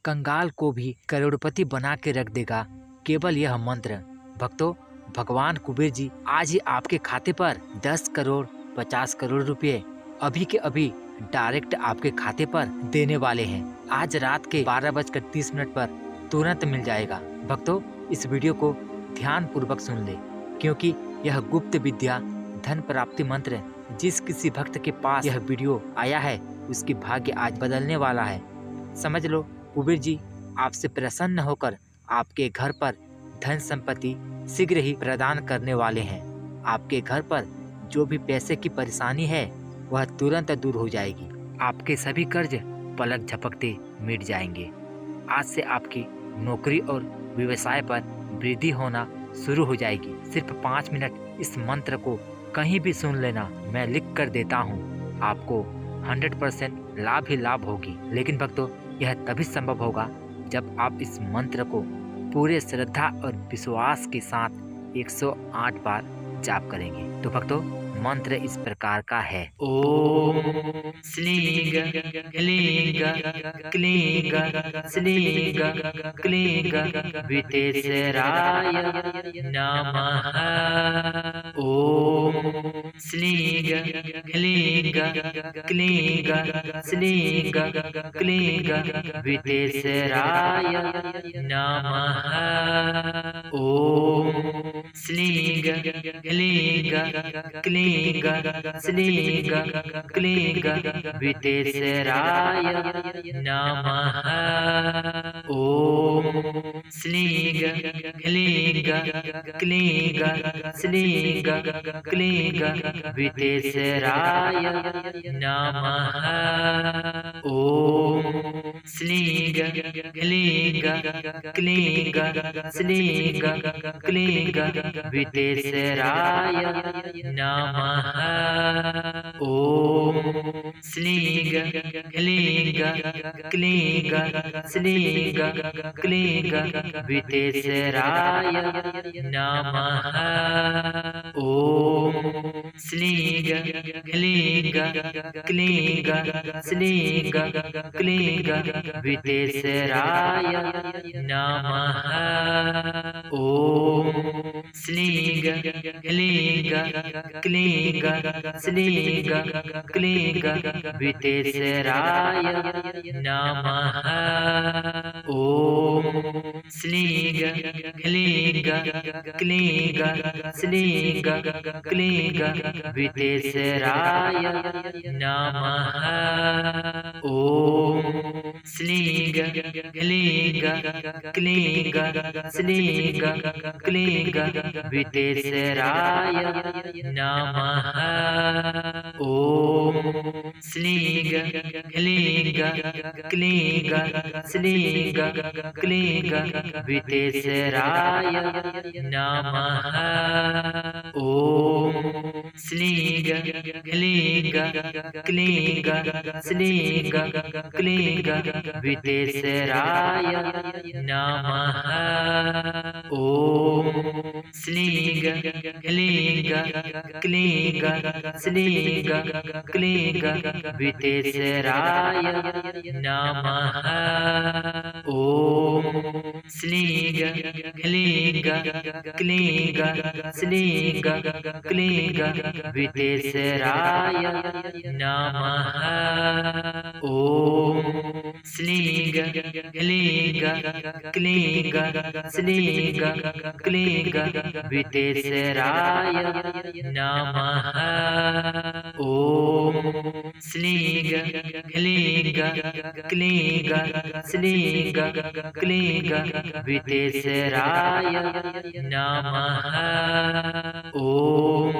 कंगाल को भी करोड़पति बना के रख देगा केवल यह मंत्र। भक्तों, भगवान कुबेर जी आज ही आपके खाते पर 10 करोड़ 50 करोड़ रुपए अभी के अभी डायरेक्ट आपके खाते पर देने वाले हैं। आज रात के 12:30 पर तुरंत मिल जाएगा। भक्तों, इस वीडियो को ध्यान पूर्वक सुन ले, क्योंकि यह गुप्त विद्या धन प्राप्ति मंत्र जिस किसी भक्त के पास यह वीडियो आया है उसकी भाग्य आज बदलने वाला है। समझ लो, कुबेर जी आपसे प्रसन्न होकर आपके घर पर धन संपत्ति शीघ्र ही प्रदान करने वाले हैं। आपके घर पर जो भी पैसे की परेशानी है वह तुरंत दूर हो जाएगी। आपके सभी कर्ज पलक झपकते मिट जाएंगे। आज से आपकी नौकरी और व्यवसाय पर वृद्धि होना शुरू हो जाएगी। सिर्फ 5 मिनट इस मंत्र को कहीं भी सुन लेना, मैं लिख कर देता हूँ। आपको 100% लाभ ही लाभ होगी। लेकिन भक्तों, यह तभी संभव होगा जब आप इस मंत्र को पूरे श्रद्धा और विश्वास के साथ 108 बार जाप करेंगे। तो भक्तों, मंत्र इस प्रकार का है। ओम श्रीग क्लीग क्लीग श्रीग क्लीग वितेश्वराय नमः। ओम श्रीग क्लीग क्लीग श्रीग क्लीग वितेश्वराय नमः। ओम श्रीग क्लीग क्लीग श्रीग क्लीग वितेश्वराय नमः। ओम श्रीग क्लीग क्लीग श्रीग क्लीग वितेश्वराय नमः। ओम श्रीग क्लीग क्लीग श्रीग क्लीग वितेश्वराय नमः। ओम श्रीग क्लीग क्लीग श्रीग क्लीग वितेश्वराय नमः। ओम श्रीग क्लीग क्लीग श्रीग क्लीग वितेश्वराय नमः। ओम श्रीग क्लीग क्लीग श्रीग क्लीग वितेश्वराय नमः। ओम श्रीग क्लीग क्लीग श्रीग क्लीग वितेश्वराय नमः। ओम श्रीग क्लीग क्लीग श्रीग क्लीग वितेश्वराय नमः। ओम श्रीग क्लीग क्लीग श्रीग क्लीग वितेश्वराय नमः। ओम श्रीग क्लीग क्लीग श्रीग क्लीग वितेश्वराय नमः। ओम श्रीग क्लीग क्लीग श्रीग क्लीग वितेश्वराय नमः। ओम श्रीग क्लीग क्लीग श्रीग क्लीग वितेश्वराय नमः। ओम श्रीग क्लीग क्लीग श्रीग क्लीग वितेश्वराय नमः। ओम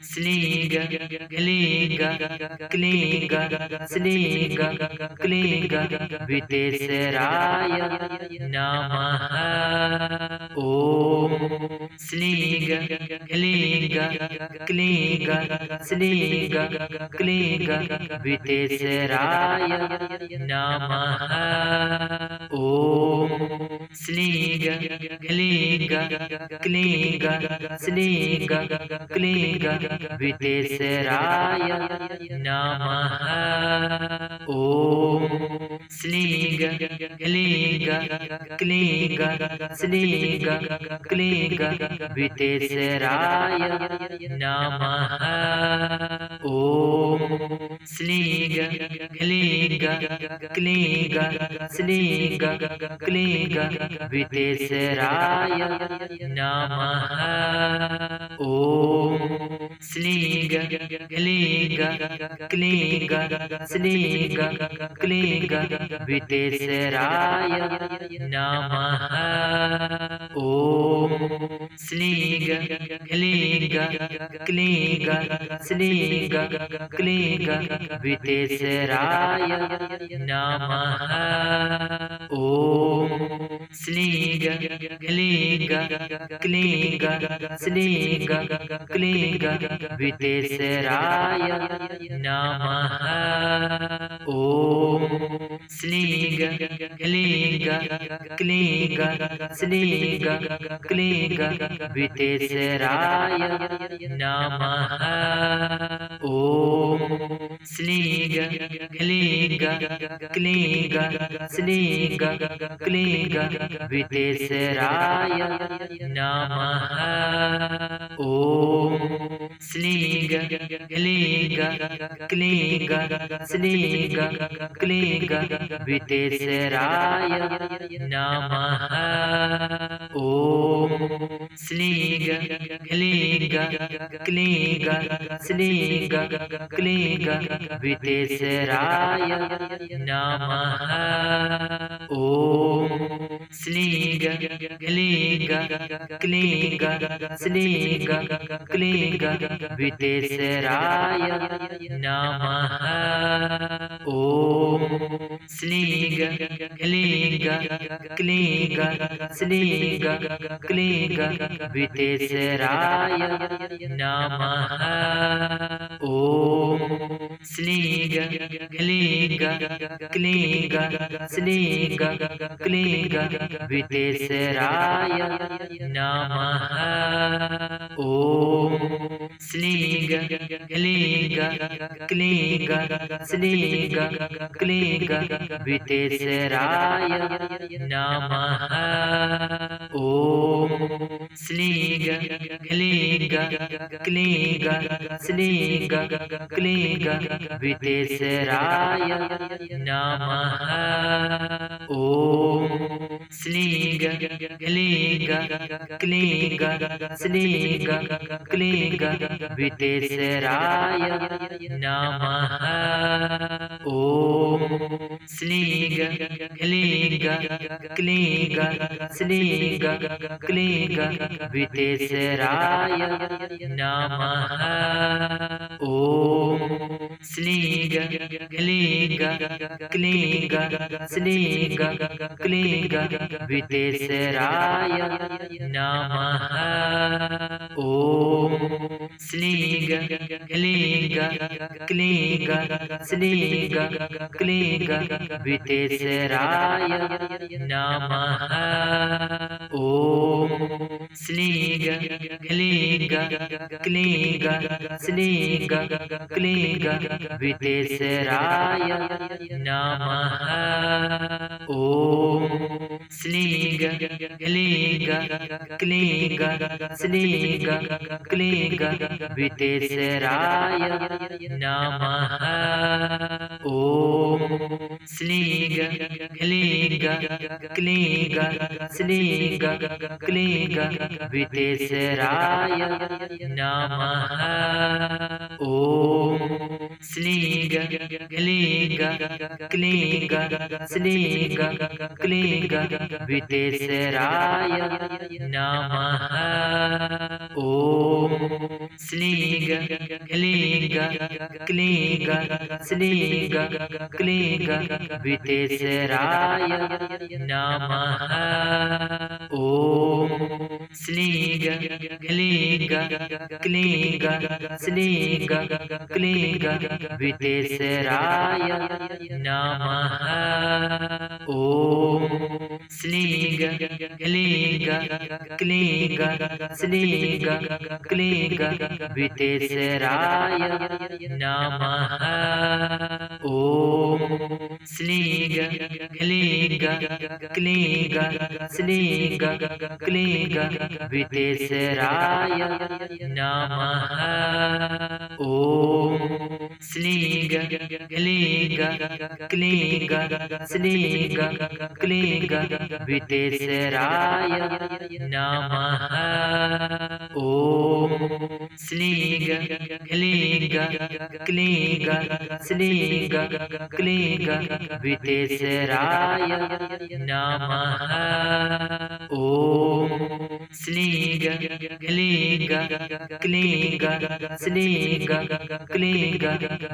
श्रीग क्लीग क्लीग श्रीग क्लीग वितेश्वराय नमः। ओम श्रीग क्लीग क्लीग श्रीग क्लीग वितेश्वराय नमः। ओम श्रीग क्लीग क्लीग श्रीग क्लीग वितेश्वराय नमः। ओम श्रीग क्लीग क्लीग श्रीग क्लीग वितेश्वराय नमः। ओम स्लीग क्लीग क्लीग स्लीग क्लीग वितेसराय नमः। ओम स्लीग क्लीग क्लीग स्लीग क्लीग वितेसराय नमः। ओम स्लीग क्लीग क्लीग स्लीग क्लीग वितेसराय नमः। ओम स्लीग क्लीग क्लीग स्लीग क्लीग वितेसराय नमः। ओम स्लीग क्लीग क्लीग स्लीग क्लीग वितेसराय नमः। ओम स्लीग क्लीग क्लीग स्लीग क्लीग वितेसराय नमः। ओम स्लीग क्लीग क्लीग स्लीग क्लीग वितेसराय नमः। ओम स्लीग क्लीग क्लीग स्लीग क्लीग वितेसराय नमः। ओम स्लीग क्लीग क्लीग स्लीग क्लीग वितेसराय नमः। ओम स्लीग क्लीग क्लीग स्लीग क्लीग वितेसराय नमः। ओम स्लीग क्लीग क्लीग स्लीग क्लीग वितेसराय नमः। ओम स्लीग क्लीग क्लीग स्लीग क्लीग वितेसराय नमः। ओम स्लीग क्लीग क्लीग स्लीग क्लीग वितेसराय नमः। ओम स्लीग क्लीग क्लीग स्लीग क्लीग वितेसराय नमः। ओम स्लीग क्लीग क्लीग स्लीग क्लीग वितेसराय नमः। ओम स्लीग क्लीग क्लीग स्लीग क्लीग वितेसराय नमः। ओम स्लीग क्लीग क्लीग स्लीग क्लीग वितेसराय नमः। ओम स्लीग क्लीग क्लीग स्लीग क्लीग वितेसराय नमः। ओम स्लीग क्लीग क्लीग स्लीग क्लीग वितेसराय नमः। ओम स्लीग क्लीग क्लीग स्लीग क्लीग वितेसराय नमः। ओम स्लीग क्लीग क्लीग स्लीग क्लीग वितेसराय नमः। ओम स्लीग क्लीग क्लीग स्लीग क्लीग वितेसराय नमः। ओम स्लीग क्लीग क्लीग स्लीग क्लीग वितेसराय नमः। ओम स्लीग क्लीग क्लीग स्लीग क्लीग वितेसराय नमः। ओम स्लीग क्लीग क्लीग स्लीग क्लीग वितेसराय नमः। ओम स्लीग क्लीग क्लीग स्लीग क्लीग विदेशराय नमः। ओम स्लीग क्लीग क्लीग स्लीग क्लीग विदेशराय नमः। ओम स्लीग क्लीग क्लीग स्लीग क्लीग विदेशराय नमः। ओम स्लीग क्लीग क्लीग स्लीग क्लीग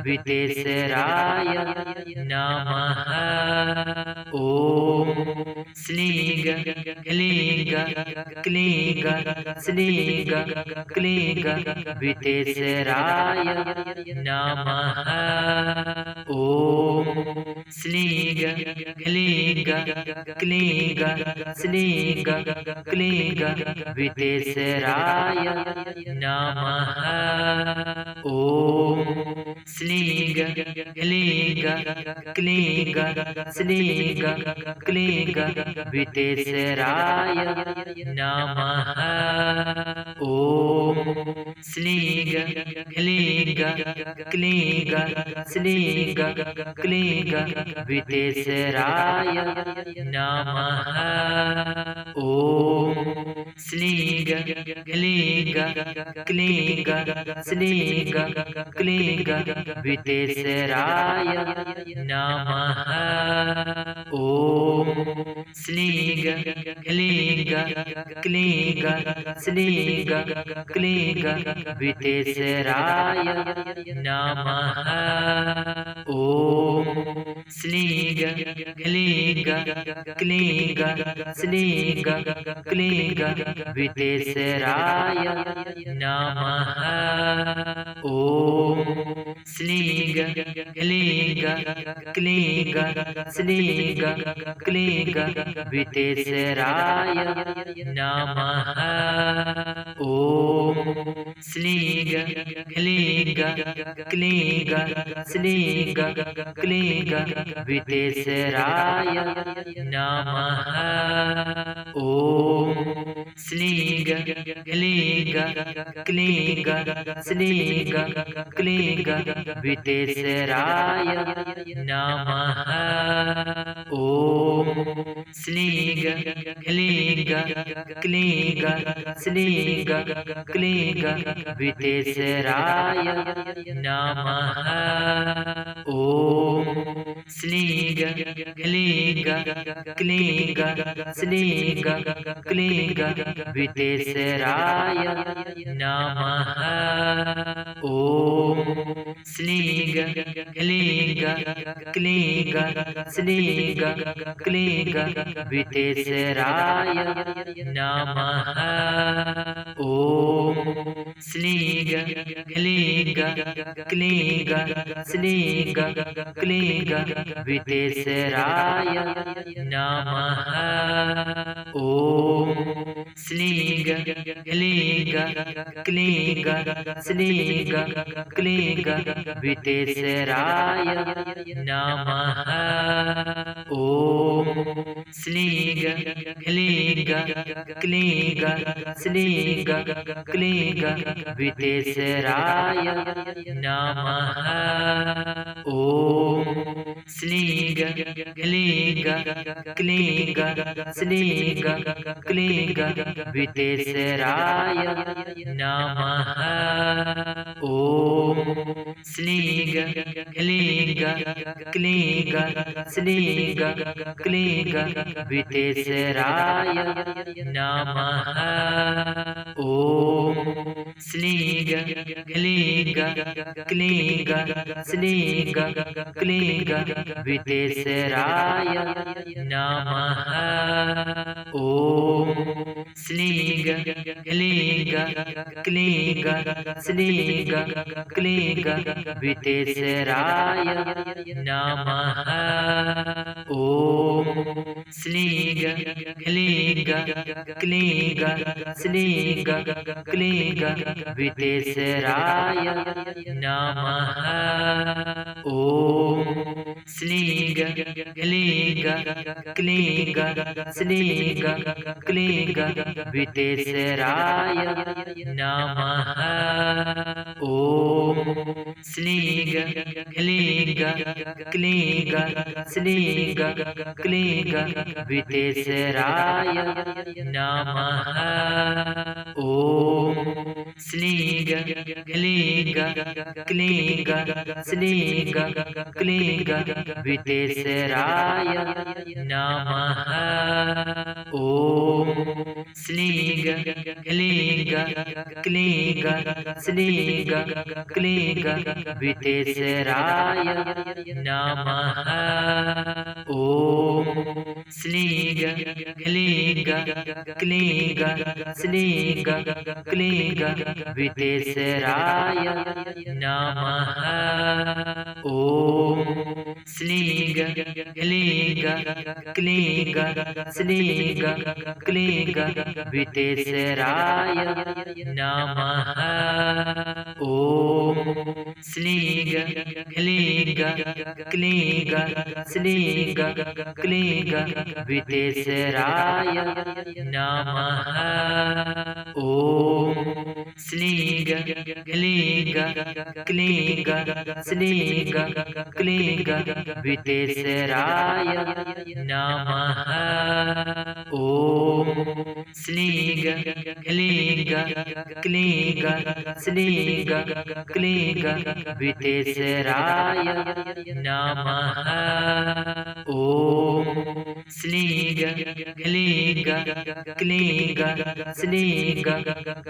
विदेशराय नमः। ओम स्लीग क्लीग क्लीग स्लीग क्लीग विदेशराय नमः। ओम स्लीग क्लीग क्लीग स्लीग क्लीग विदेशराय नमः। ओम स्लीग क्लीग क्लीग स्लीग क्लीग विदेशराय नमः। ओम स्लीग क्लीग क्लीग स्लीग क्लीग विदेशराय नमः। ओम स्लीग क्लीग क्लीग स्लीग क्लीग विदेशराय नमः। ओम स्लीग क्लीग क्लीग स्लीग क्लीग विदेशराय नमः। ओम स्लीग क्लीग क्लीग स्लीग क्लीग विदेशराय नमः। ओम स्लीग क्लीग क्लीग स्लीग क्लीग विदेशराय नमः। ओम स्लीग क्लीग क्लीग स्लीग क्लीग विदेशराय नमः। ओम स्लीग क्लीग क्लीग स्लीग क्लीग विदेशराय नमः। ओम स्लीग क्लीग क्लीग स्लीग क्लीग विदेशराय नमः। ओम स्लीग क्लीग क्लीग स्लीग क्लीग विदेशराय नमः। ओम स्लीग क्लीग क्लीग स्लीग क्लीग विदेशराय नमः। ओम स्लीग क्लीग क्लीग स्लीग क्लीग विदेशराय नमः। ओम स्लीग क्लीग क्लीग स्लीग क्लीग विदेशराय नमः। ओम स्लीग क्लीग क्लीग स्लीग क्लीग विदेशराय नमः। ओम स्लीग क्लीग क्लीग स्लीग क्लीग विदेशराय नमः। ओम स्लीग क्लीग क्लीग स्लीग क्लीग विदेशराय नमः। ओम स्लीग क्लीग क्लीग स्लीग क्लीग विदेशराय नमः। ओम स्लीग क्लीग क्लीग स्लीग क्लीग विदेशराय नमः। ओम स्लीग क्लीग क्लीग स्लीग क्लीग विदेशराय नमः। ओम स्लीग क्लीग क्लीग स्लीग क्लीग वितेसराय नमः। ओम स्लीग क्लीग क्लीग स्लीग क्लीग वितेसराय नमः। ओम स्लीग क्लीग क्लीग स्लीग क्लीग वितेसराय नमः। ओम स्लीग क्लीग क्लीग स्लीग क्लीग वितेसराय नमः। ओम स्लीग क्लीग क्लीग स्लीग क्लीग वितेसराय नमः। ओम स्लीग क्लीग क्लीग स्लीग क्लीग वितेसराय नमः। ओम स्लीग क्लीग क्लीग स्लीग क्लीग वितेसराय नमः। ओम स्लीग क्लीग क्लीग स्लीग क्लीग वितेसराय नमः। ओम स्लीग क्लीग क्लीग स्लीग क्लीग वितेसराय नमः। ओम स्लीग क्लीग क्लीग स्लीग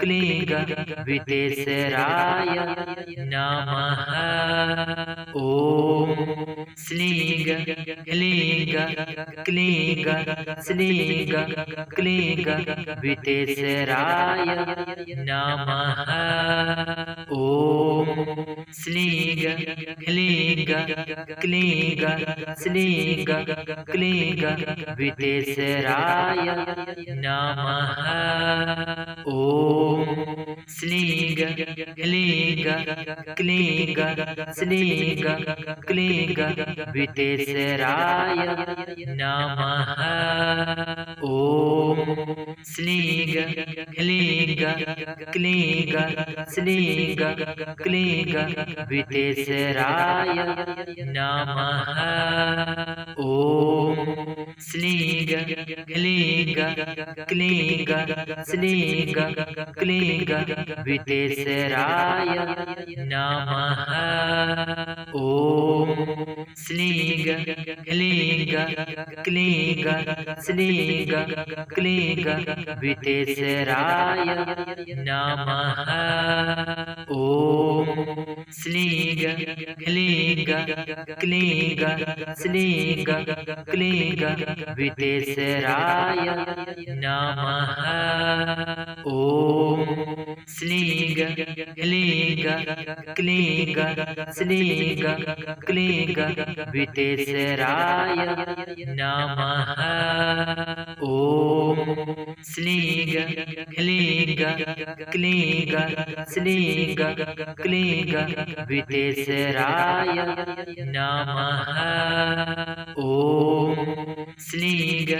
क्लीग वितेसराय नमः। ओम स्लीग क्लीग क्लीग स्लीग क्लीग वितेसराय नमः। ओम स्लीग क्लीग क्लीग स्लीग क्लीग वितेसराय नमः। ओम स्लीग क्लीग क्लीग स्लीग क्लीग वितेसराय नमः। ओम स्लीग क्लीग क्लीग स्लीग क्लीग वितेसराय नमः। ओम स्लीग क्लीग क्लीग स्लीग क्लीग वितेसराय नमः। ओम स्लीग क्लीग क्लीग स्लीग क्लीग वितेसराय नमः। ओम स्लीग क्लीग क्लीग स्लीग क्लीग वितेसराय नमः। ओम स्लीग क्लीग क्लीग स्लीग क्लीग वितेसराय नमः। ओम स्लीग क्लीग क्लीग स्लीग क्लीग वितेसराय नमः। ओम स्लीग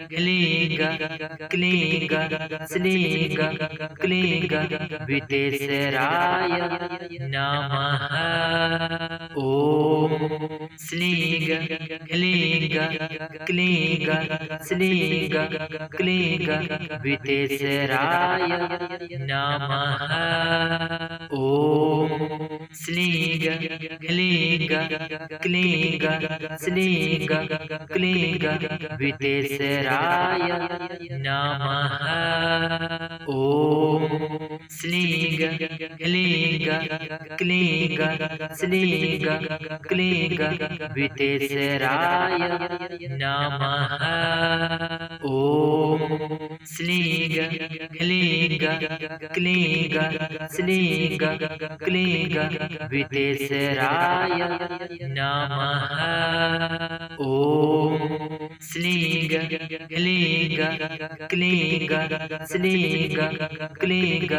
क्लीग क्लीग स्लीग क्लीग वितेसराय नमः। ओम स्लीग क्लीग क्लीग स्लीग क्लीग वितेसराय नमः। ओम स्लीग क्लीग क्लीग स्लीग क्लीग वितेसराय नमः। ओम स्लीग क्लीग क्लीग स्लीग क्लीग वितेसराय नमः। ओम स्लीग क्लीग क्लीग स्लीग क्लीग वितेसराय नमः। ओम स्लीग क्लीग क्लीग स्लीग क्लीग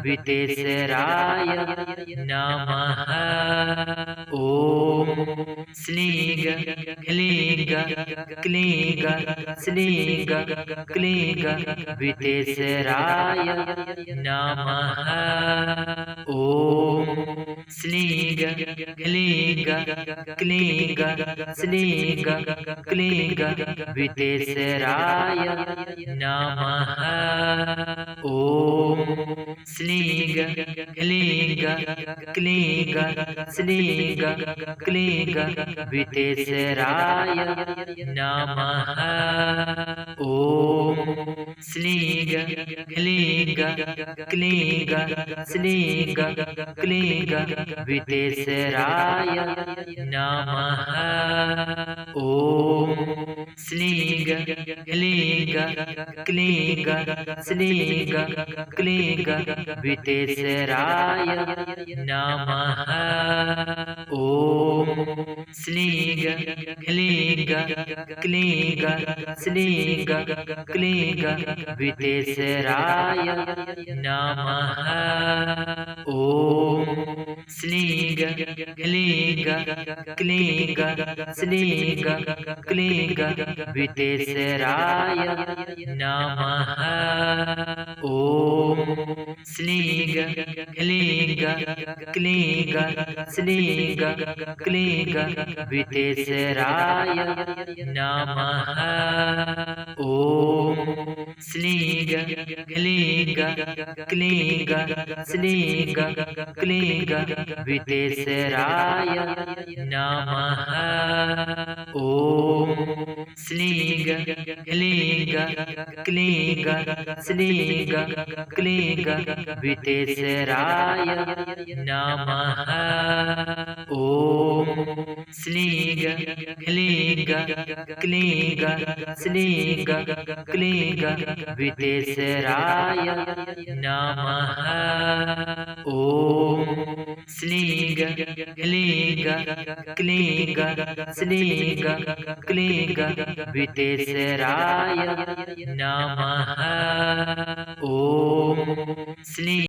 वितेसराय नमः। ओम स्लीग क्लीग क्लीग स्लीग क्लीग वितेसराय नमः। ओम स्लीग क्लीग क्लीग स्लीग क्लीग वितेसराय नमः। ओम स्लीग क्लीग क्लीग स्लीग क्लीग वितेसराय नमः। ओम स्लीग क्लीग क्लीग स्लीग क्लीग वितेसराय नमः। ओम स्लीग क्लीग क्लीग स्लीग क्लीग वितेसराय नमः। ओम स्लीग क्लीग क्लीग स्लीग क्लीग वितेसराय नमः। ओम स्लीग क्लीग क्लीग स्लीग क्लीग वितेसराय नमः। ओम स्लीग क्लीग क्लीग स्लीग क्लीग वितेसराय नमः। ओम स्लीग क्लीग क्लीग स्लीग क्लीग वितेसराय नमः। ओम स्लीग क्लीग क्लीग स्लीग क्लीग वितेसराय नमः। ओम स्लीग क्लीग क्लीग स्लीग क्लीग वितेसराय नमः। ओम स्लीग क्लीग क्लीग स्लीग क्लीग वितेसराय नमः। ओम स्लीग